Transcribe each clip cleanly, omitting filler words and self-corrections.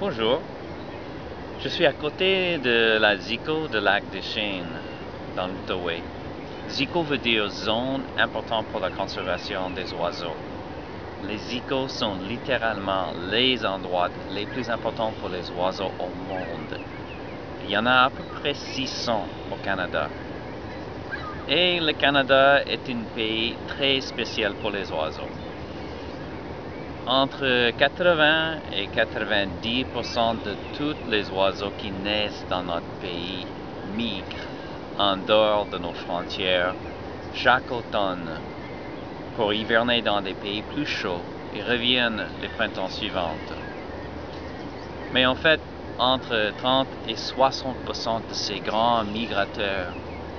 Bonjour, je suis à côté de la ZICO de Lac de Chêne, dans l'Outaouais. ZICO veut dire zone importante pour la conservation des oiseaux. Les ZICO sont littéralement les endroits les plus importants pour les oiseaux au monde. Il y en a à peu près 600 au Canada. Et le Canada est un pays très spécial pour les oiseaux. Entre 80 et 90% de tous les oiseaux qui naissent dans notre pays migrent en dehors de nos frontières chaque automne pour hiverner dans des pays plus chauds et reviennent les printemps suivants. Mais en fait, entre 30 et 60% de ces grands migrateurs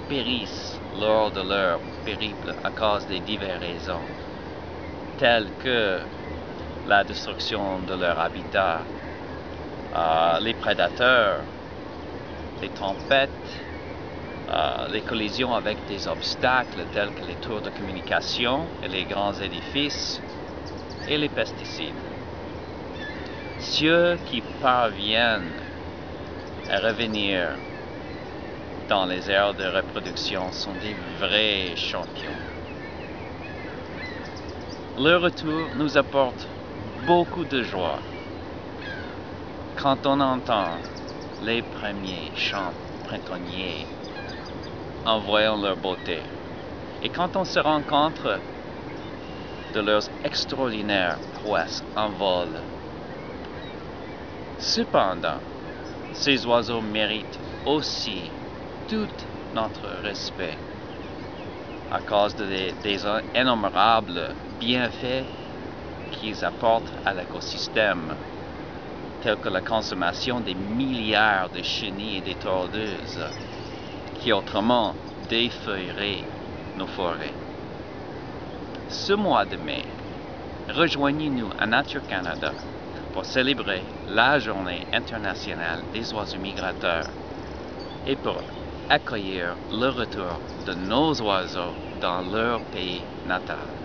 périssent lors de leur périple à cause des diverses raisons, telles que la destruction de leur habitat, les prédateurs, les tempêtes, les collisions avec des obstacles tels que les tours de communication et les grands édifices, et les pesticides. Ceux qui parviennent à revenir dans les aires de reproduction sont des vrais champions. Le retour nous apporte beaucoup de joie quand on entend les premiers chants printaniers en voyant leur beauté et quand on se rend compte de leurs extraordinaires prouesses en vol. Cependant, ces oiseaux méritent aussi tout notre respect à cause des innombrables bienfaits qu'ils apportent à l'écosystème, tels que la consommation des milliards de chenilles et de tordeuses qui autrement défeuilleraient nos forêts. Ce mois de mai, rejoignez-nous à Nature Canada pour célébrer la Journée internationale des oiseaux migrateurs et pour accueillir le retour de nos oiseaux dans leur pays natal.